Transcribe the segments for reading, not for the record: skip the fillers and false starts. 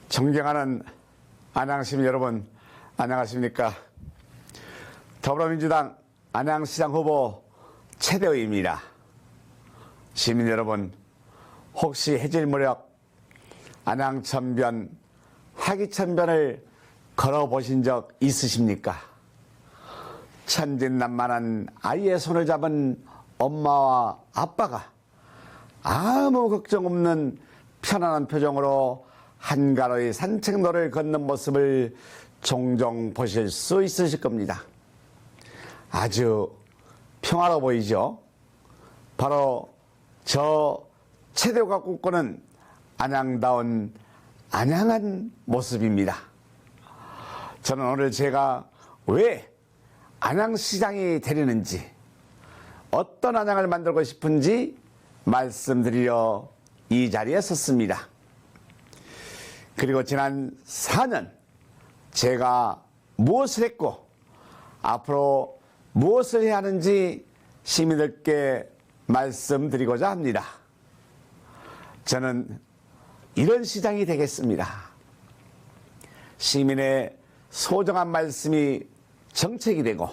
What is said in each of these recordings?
존경하는 안양시민 여러분, 안녕하십니까? 더불어민주당 안양시장 후보 최대의입니다. 시민 여러분, 혹시 해질 무렵 안양천변, 하기천변을 걸어보신 적 있으십니까? 천진난만한 아이의 손을 잡은 엄마와 아빠가 아무 걱정 없는 편안한 표정으로 한가로이 산책로를 걷는 모습을 종종 보실 수 있으실 겁니다. 아주 평화로워 보이죠? 바로 저 최대호가 꿈꾸는 안양다운 안양한 모습입니다. 저는 오늘 제가 왜 안양시장이 되려는지, 어떤 안양을 만들고 싶은지 말씀드리려 이 자리에 섰습니다. 그리고 지난 4년 제가 무엇을 했고 앞으로 무엇을 해야 하는지 시민들께 말씀드리고자 합니다. 저는 이런 시장이 되겠습니다. 시민의 소중한 말씀이 정책이 되고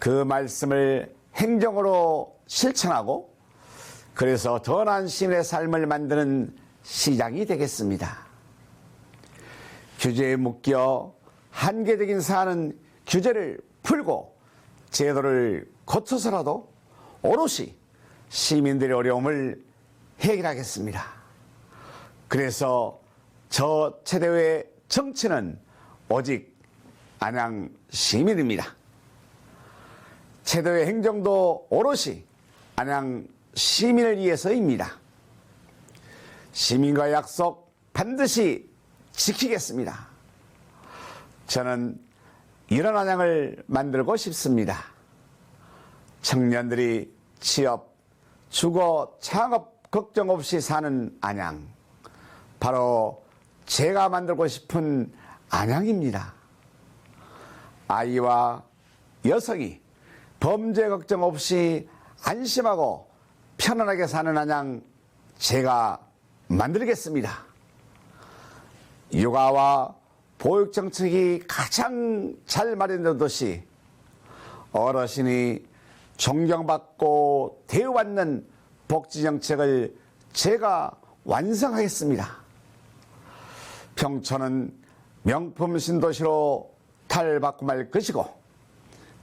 그 말씀을 행정으로 실천하고 그래서 더 나은 시민의 삶을 만드는 시장이 되겠습니다. 규제에 묶여 한계적인 사안은 규제를 풀고 제도를 고쳐서라도 오롯이 시민들의 어려움을 해결하겠습니다. 그래서 저 최대의 정치는 오직 안양 시민입니다. 최대의 행정도 오롯이 안양 시민을 위해서입니다. 시민과의 약속 반드시 지키겠습니다. 저는 이런 안양을 만들고 싶습니다. 청년들이 취업, 주거, 창업 걱정 없이 사는 안양. 바로 제가 만들고 싶은 안양입니다. 아이와 여성이 범죄 걱정 없이 안심하고 편안하게 사는 안양 제가 만들겠습니다. 육아와 보육 정책이 가장 잘 마련된 도시, 어르신이 존경받고 대우받는 복지 정책을 제가 완성하겠습니다. 평촌은 명품 신도시로 탈바꿈 할 것이고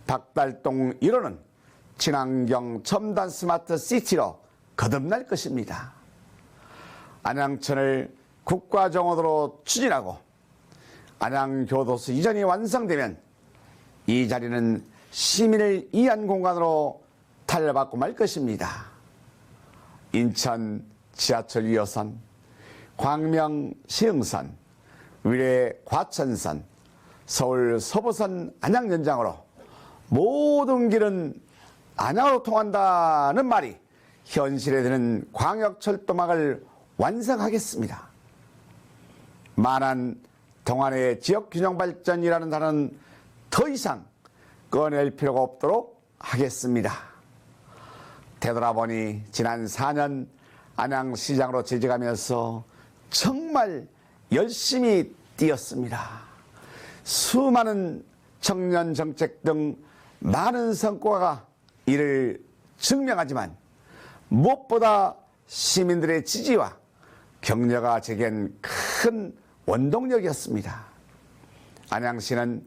박달동 1호는 친환경 첨단 스마트 시티로 거듭날 것입니다. 안양천을 국가정원으로 추진하고 안양교도소 이전이 완성되면 이 자리는 시민을 위한 공간으로 탈바꿈할 것입니다. 인천 지하철 2호선, 광명 시흥선, 위례 과천선, 서울 서부선 안양 연장으로 모든 길은 안양으로 통한다는 말이 현실에 되는 광역철도망을 완성하겠습니다. 만한 동안의 지역균형발전이라는 단어는 더 이상 꺼낼 필요가 없도록 하겠습니다. 되돌아보니 지난 4년 안양시장으로 재직하면서 정말 열심히 뛰었습니다. 수많은 청년 정책 등 많은 성과가 이를 증명하지만 무엇보다 시민들의 지지와 격려가 제겐 큰 원동력이었습니다. 안양시는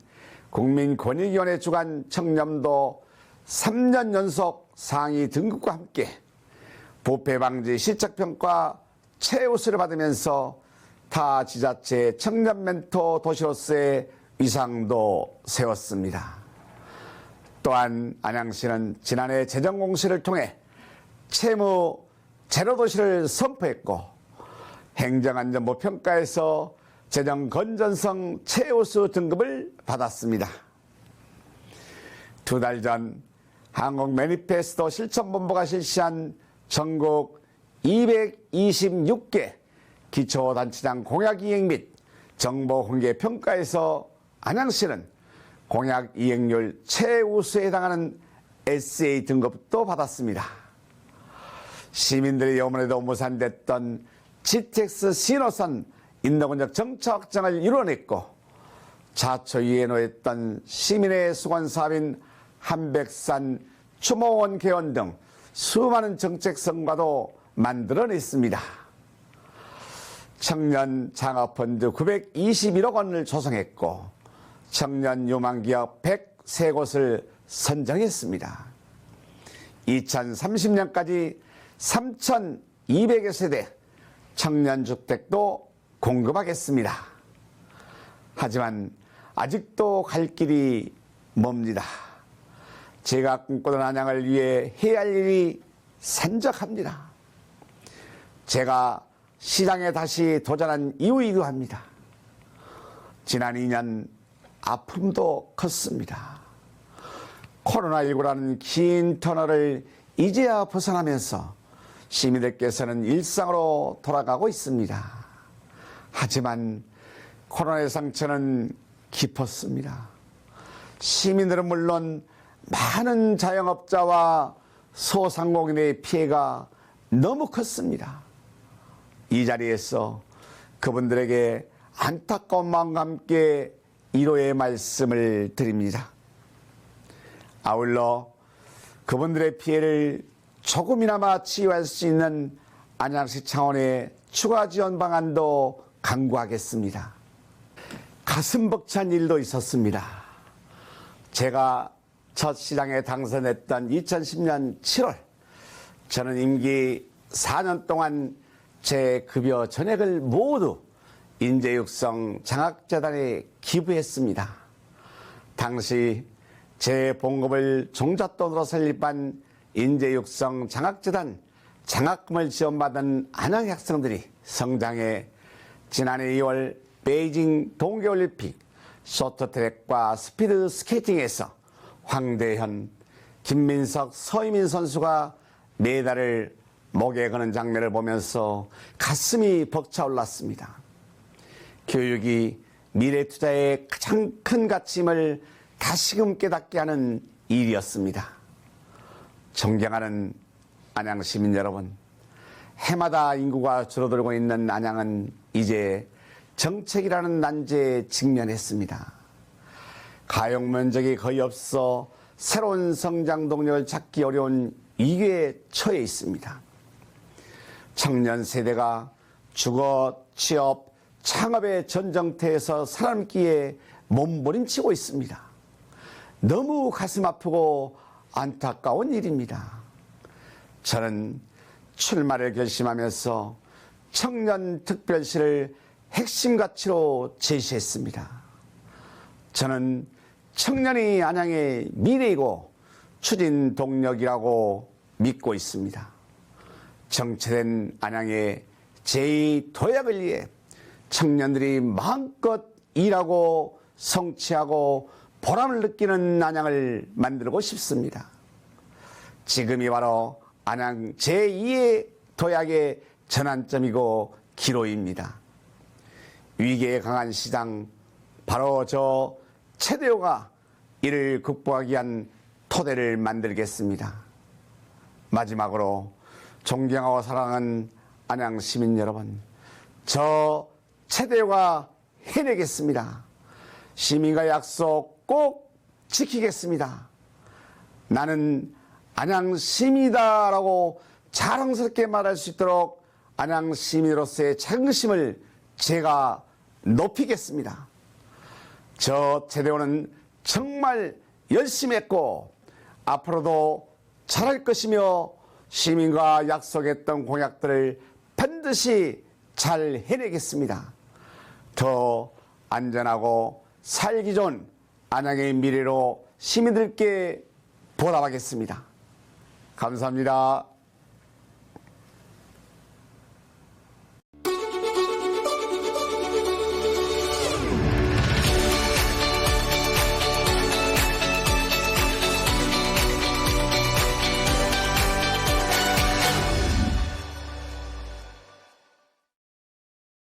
국민권익위원회 주관 청렴도 3년 연속 상위 등급과 함께 부패방지 실적평가 최우수를 받으면서 타 지자체 청년 멘토 도시로서의 위상도 세웠습니다. 또한 안양시는 지난해 재정공시를 통해 채무 제로도시를 선포했고 행정안전부 평가에서 재정 건전성 최우수 등급을 받았습니다. 2달 전 한국 매니페스토 실천본부가 실시한 전국 226개 기초단체장 공약 이행 및 정보 공개 평가에서 안양시는 공약 이행률 최우수에 해당하는 SA 등급도 받았습니다. 시민들의 염원에도 무산됐던 GTX 신호선 인도군적 정차 확장을 이뤄냈고 자초위에 놓였던 시민의 수건 사업인 한백산 추모원 개원 등 수많은 정책 성과도 만들어냈습니다. 청년 창업펀드 921억 원을 조성했고 청년 유망기업 103곳을 선정했습니다. 2030년까지 3,200여 세대 청년주택도 공급하겠습니다. 하지만 아직도 갈 길이 멉니다. 제가 꿈꾸던 안양을 위해 해야 할 일이 산적합니다. 제가 시장에 다시 도전한 이유이기도 합니다. 지난 2년 아픔도 컸습니다. 코로나19라는 긴 터널을 이제야 벗어나면서 시민들께서는 일상으로 돌아가고 있습니다. 하지만 코로나의 상처는 깊었습니다. 시민들은 물론 많은 자영업자와 소상공인의 피해가 너무 컸습니다. 이 자리에서 그분들에게 안타까운 마음과 함께 위로의 말씀을 드립니다. 아울러 그분들의 피해를 조금이나마 치유할 수 있는 안양시 차원의 추가 지원 방안도 강구하겠습니다. 가슴 벅찬 일도 있었습니다. 제가 첫 시장에 당선했던 2010년 7월 저는 임기 4년 동안 제 급여 전액을 모두 인재육성 장학재단에 기부했습니다. 당시 제 봉급을 종잣돈으로 설립한 인재육성 장학재단 장학금을 지원받은 안양 학생들이 성장해 지난해 2월 베이징 동계올림픽 쇼트트랙과 스피드 스케이팅에서 황대현, 김민석, 서희민 선수가 메달을 목에 거는 장면을 보면서 가슴이 벅차올랐습니다. 교육이 미래 투자의 가장 큰 가치임을 다시금 깨닫게 하는 일이었습니다. 존경하는 안양 시민 여러분, 해마다 인구가 줄어들고 있는 안양은 이제 정책이라는 난제에 직면했습니다. 가용 면적이 거의 없어 새로운 성장 동력을 찾기 어려운 위기에 처해 있습니다. 청년 세대가 주거, 취업, 창업의 전쟁터에서 살아남기에 몸부림치고 있습니다. 너무 가슴 아프고 안타까운 일입니다. 저는 출마를 결심하면서 청년특별시를 핵심 가치로 제시했습니다. 저는 청년이 안양의 미래이고 추진 동력이라고 믿고 있습니다. 정체된 안양의 제2도약을 위해 청년들이 마음껏 일하고 성취하고 보람을 느끼는 안양을 만들고 싶습니다. 지금이 바로 안양 제2의 도약의 전환점이고 기로입니다. 위기에 강한 시장, 바로 저 최대호가 이를 극복하기 위한 토대를 만들겠습니다. 마지막으로 존경하고 사랑하는 안양 시민 여러분, 저 최대호가 해내겠습니다. 시민과 약속 꼭 지키겠습니다. 나는 안양 시민이다라고 자랑스럽게 말할 수 있도록 안양 시민으로서의 자긍심을 제가 높이겠습니다. 저 최대호는 정말 열심히 했고 앞으로도 잘할 것이며 시민과 약속했던 공약들을 반드시 잘 해내겠습니다. 더 안전하고 살기 좋은 안양의 미래로 시민들께 보답하겠습니다. 감사합니다.